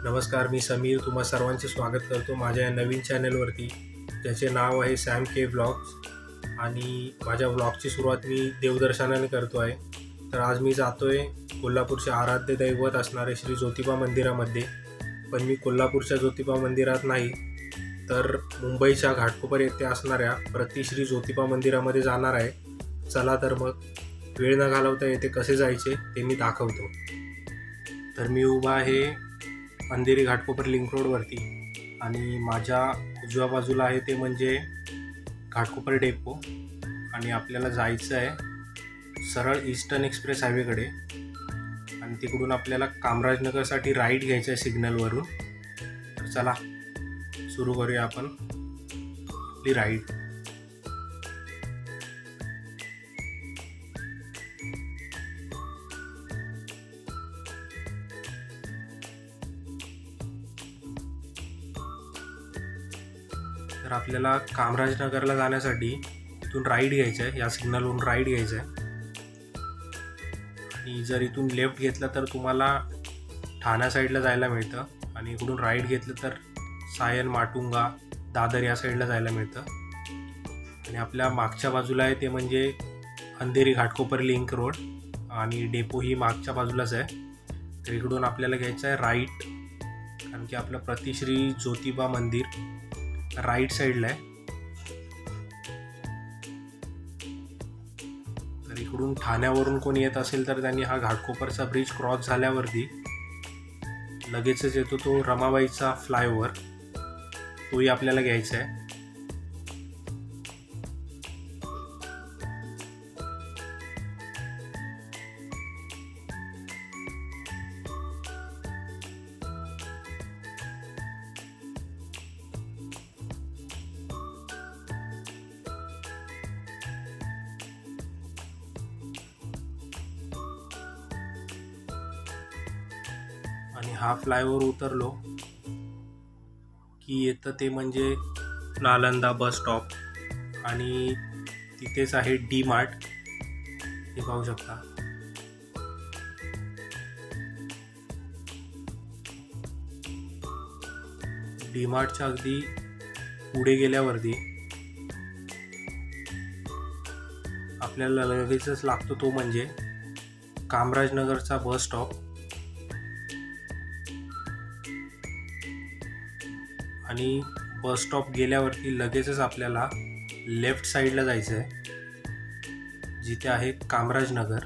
नमस्कार, मी समीर तुम्हा सर्वांचे स्वागत करतो माझ्या या नवीन चॅनलवरती, ज्याचे नाव आहे सॅम के व्लॉग्स. आणि माझ्या व्लॉगची सुरुवात मी देवदर्शनाने करतो आहे. तर आज मी जातो आहे कोल्हापूरचे आराध्य दैवत असणारे श्री ज्योतिबा मंदिरामध्ये. पण मी कोल्हापूरच्या ज्योतिबा मंदिरात नाही, तर मुंबईच्या घाटकोपर येथे असणाऱ्या श्री ज्योतिबा मंदिरामध्ये जाणार आहे. चला तर मग वेळ न घालवता येथे कसे जायचे ते मी दाखवतो. तर मी उभा आहे अंधेरी घाटकोपर लिंक रोडवरती आणि माझ्या उजव्या बाजूला आहे ते म्हणजे घाटकोपर डेपो. आणि आपल्याला जायचं आहे सरळ ईस्टर्न एक्सप्रेस हायवेकडे आणि तिकडून आपल्याला कामराजनगरसाठी राईट घ्यायचं आहे सिग्नलवरून. तर चला सुरू करूया आपण आपली राईड. तर आपल्याला कामराजनगरला जाण्यासाठी इथून राईट घ्यायचं आहे, या सिग्नलवरून राईट घ्यायचं आहे. आणि जर इथून लेफ्ट घेतलं तर तुम्हाला ठाणा साईडला जायला मिळतं आणि इकडून राईट घेतलं तर सायन, माटुंगा, दादर या साईडला जायला मिळतं. आणि आपल्या मागच्या बाजूला आहे ते म्हणजे अंधेरी घाटकोपर लिंक रोड आणि डेपो ही मागच्या बाजूलाच आहे. तर इकडून आपल्याला घ्यायचं आहे राईट, कारण की आपलं श्री ज्योतिबा मंदिर राईट साईडला आहे. तर इकडून ठाण्यावरून कोणी येत असेल तर त्यांनी हा घाटकोपरचा ब्रिज क्रॉस झाल्यावरती लगेचच येतो तो रमाबाईचा फ्लायओव्हर, तोही आपल्याला घ्यायचा आहे. आणि हा फ्लायओव्हर उतरलो की येतं ते म्हणजे नालंदा बस स्टॉप आणि तिथेच आहे डी मार्ट, हे पाहू शकता. डी मार्टच्या अगदी पुढे गेल्यावरती आपल्याला लगेचच लागतो तो म्हणजे कामराजनगरचा बस स्टॉप. आणि बस स्टॉप गेल्यावरती लगेचच आपल्याला लेफ्ट साईडला जायचं आहे, जिथे आहे कामराजनगर.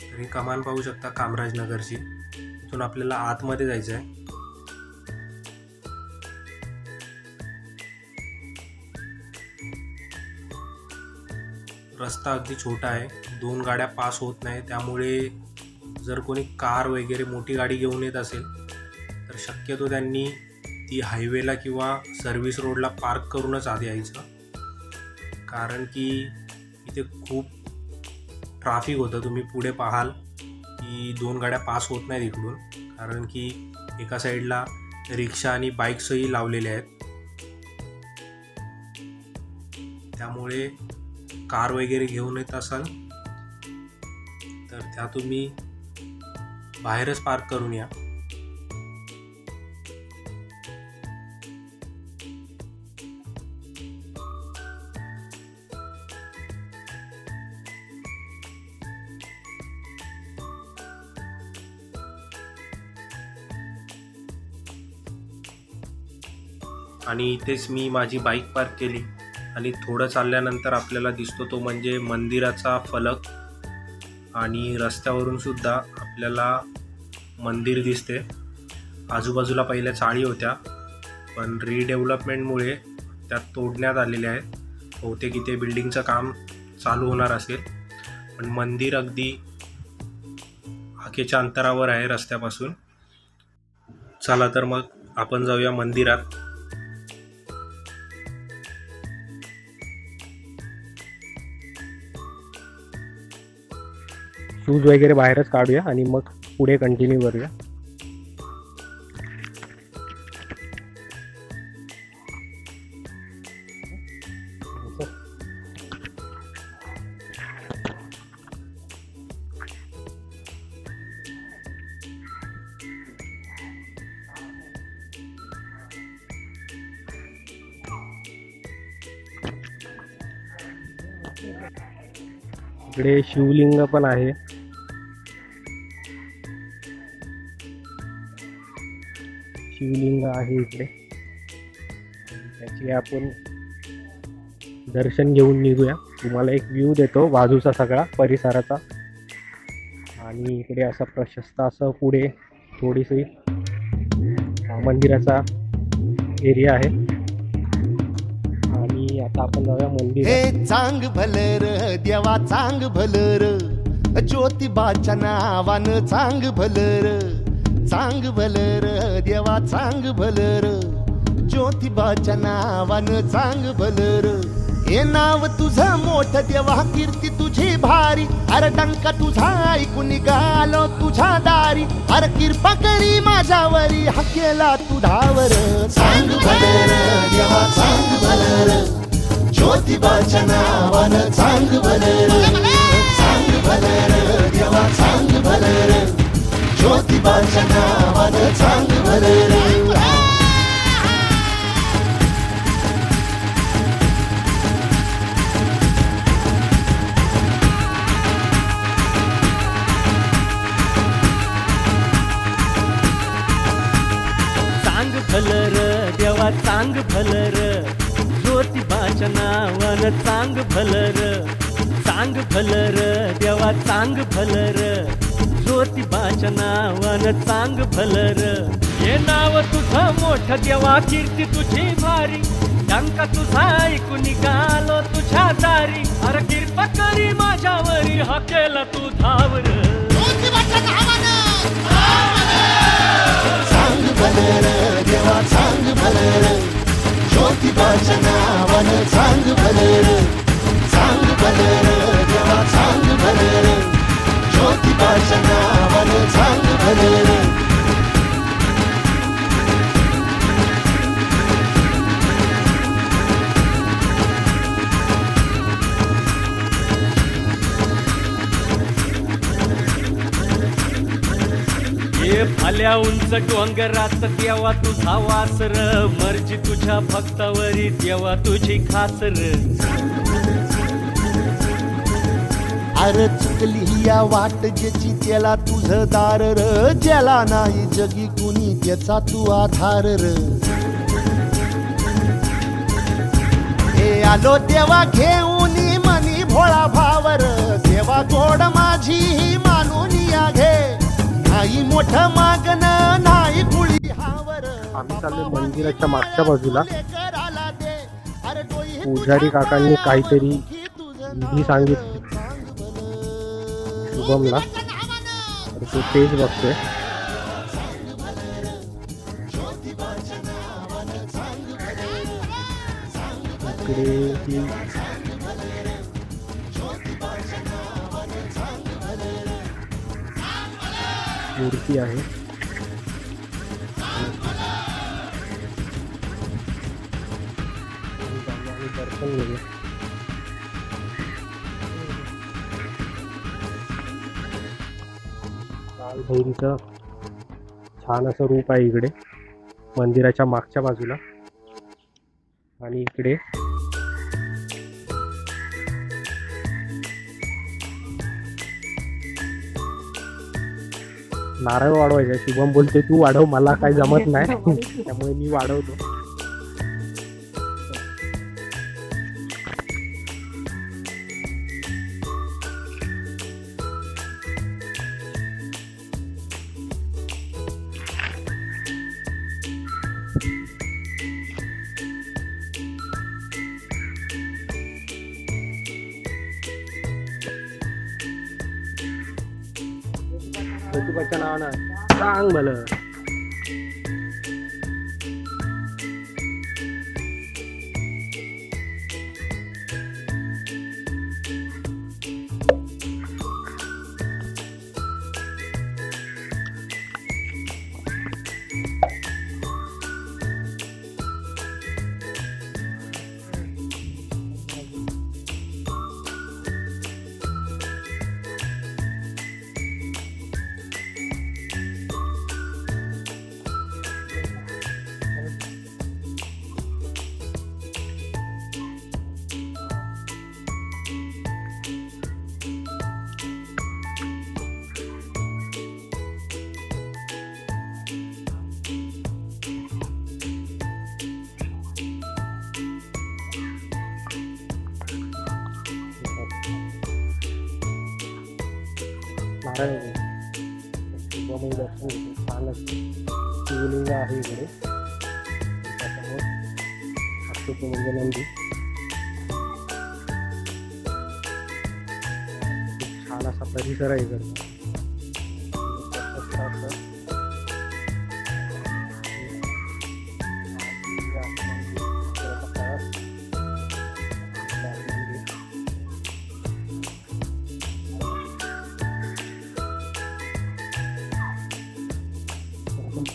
तर ही कमान पाहू शकता कामराजनगरची. इथून आपल्याला आतमध्ये जायचं आहे. रस्ता अगदी छोटा आहे, 2 गाड्या पास होत नाही. त्यामुळे जर कोणी कार वगैरे मोठी गाडी घेऊन येत असेल तर शक्यतो त्यांनी ती हायवेला किंवा सर्व्हिस रोडला पार्क करूनच आधी यायचं, कारण की इथे खूप ट्राफिक होतं. तुम्ही पुढे पाहाल की 2 गाड्या पास होत नाहीत इकडून, कारण की एका साईडला रिक्षा आणि बाईक्सही लावलेल्या आहेत. त्यामुळे कार वगैरे घेऊन येत असाल तर त्या तुम्ही बाहेरच पार्क करून या. आणि इथेच मी माझी बाईक पार्क केली आणि थोडं चालल्यानंतर आपल्याला दिसतो तो म्हणजे मंदिराचा फलक. आणि रस्त्यावरून सुद्धा आपल्याला मंदिर दिसते. आजूबाजूला पहिल्या चाळी होत्या, पण रिडेव्हलपमेंटमुळे त्या तोडण्यात आलेल्या आहेत. बहुतेक इथे बिल्डिंगचं काम चालू होणार असेल, पण मंदिर अगदी हाकेच्या अंतरावर आहे रस्त्यापासून. चला तर मग आपण जाऊया मंदिरात. शूज वगैरे बाहेरच काढूया आणि मग पुढे कंटिन्यू करूया. इकडे शिवलिंग पण आहे. शिवलिंग आहे इकडे. त्याची आपण दर्शन घेऊन निघूया. तुम्हाला एक व्ह्यू देतो बाजूचा सगळा परिसराचा. आणि इकडे असा प्रशस्त असं पुढे थोडीशी मंदिराचा एरिया आहे. आणि आता आपण जाऊया मंदिर. हे चांग भलर देवा चांग भलर ज्योतिबाच्या नावानं चांग भलर देवा चांग भलर ज्योतिबाच्या नावानं चांग भलर. हे नाव तुझं मोठ देवा कीर्ती तुझी भारी. अरे डंका तुझा ऐकून निघालो तुझ्या दारी. अरे कृपा करी माझ्यावरी हा केला तू धावर. चांग भलर देवा चांग भलर ज्योतिबाच्या नावानं चांग भलर देवा चांग भलर ज्योतिबाच्या नावानं चांग भलर. भलर देवा चांग भलर ज्योतिबाच्या नावानं चांग भलर देवा चांग भलर ज्योतिबाच्या नावानं चांग भलर. हे नाव तुझं मोठं देवा कीर्ती तुझी भारी. डंका तुझा ऐकून निघालो तुझ्या दारी. अरे कृपा करी माझ्यावरी हा केला तू धावर. चांग भलर देवा चांग भलर ज्योतिबाच्या नावानं चांग भलर देवा चांग भलर ज्योतिबाच्या नावानं चांग भलर. हे भाल्या उंच डोंगरात देवा तुझा वासर. मर्जी तुझ्या भक्तावरी देवा तुझी खासर. अरे चुकली या वाट ज्याची त्याला तुझं दार र. ज्याला नाही जगी कुणी त्याचा तू आधार र. हे आलो देवा घेऊन मनी भोळा भावर. देवा गोड माझी ही मानून या घे. नाही मोठं मागण नाही कुळी हावर. आम्ही चाललो मंदिराच्या मागच्या बाजूला. पुजारी काकांनी काहीतरी विधी सांगितली शुभमला, तर तो तेच बघतोय. इकडे ती मूर्ती आहे. दर्शन घेऊया. लाल भैरीचं छान असं रूप आहे इकडे मंदिराच्या मागच्या बाजूला. आणि इकडे नारळ वाढवायचा. शुभम बोलते तू वाढव, मला काय जमत नाही त्यामुळे मी वाढवतो. ज्योतिबाच्या नावानं सांग भलं. नारळ आहे. शुभमय दर्शन घेतो. छान असते शिवलिंग आहे इकडे. त्याच्यासमोर असतो तो म्हणजे नंदी. खूप छान असा परिसर आहे इकडचा.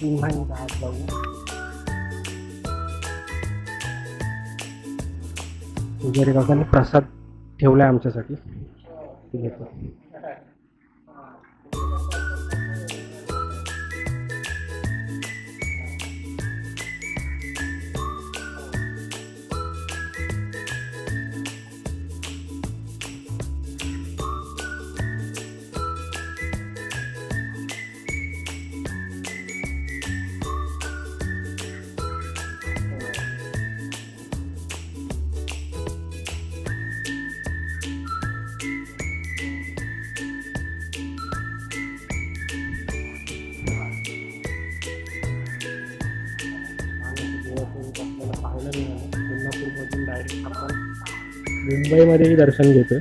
पुन्हा एकदा हात लावू. पुजारी काकांनी प्रसाद ठेवलाय आमच्यासाठी. ते घेतो. आपल्याला पाहायला मिळालं. कोल्हापूरमधून डायरेक्ट आपण मुंबईमध्येही दर्शन घेतोय.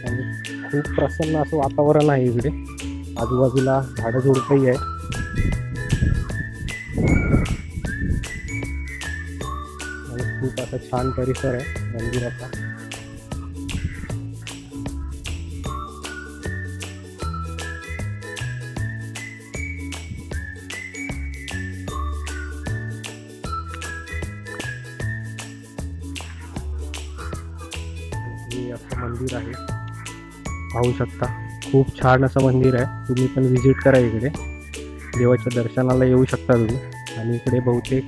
आणि खूप प्रसन्न असं वातावरण आहे इकडे. आजूबाजूला झाडं झुडपंही आहे. आणि खूप असा छान परिसर आहे मंदिराचा. हे असं मंदिर आहे, पाहू शकता. खूप छान असं मंदिर आहे. तुम्ही पण व्हिजिट करा इकडे. देवाच्या दर्शनाला येऊ शकता तुम्ही. आणि इकडे बहुतेक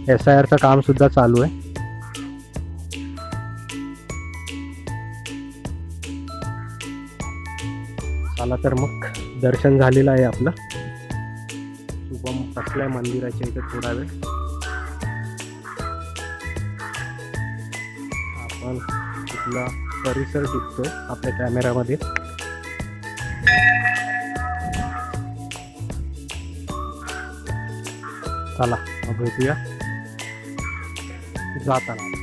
SIRचं काम सुद्धा चालू आहे. चला तर मग दर्शन झालेलं आहे आपलं. शुभम बसलाय मंदिराच्या इथे थोडा वेळ. आपण इथला परिसर टिकतोय आपल्या कॅमेरामध्ये. चला मग भेटूया जाताना.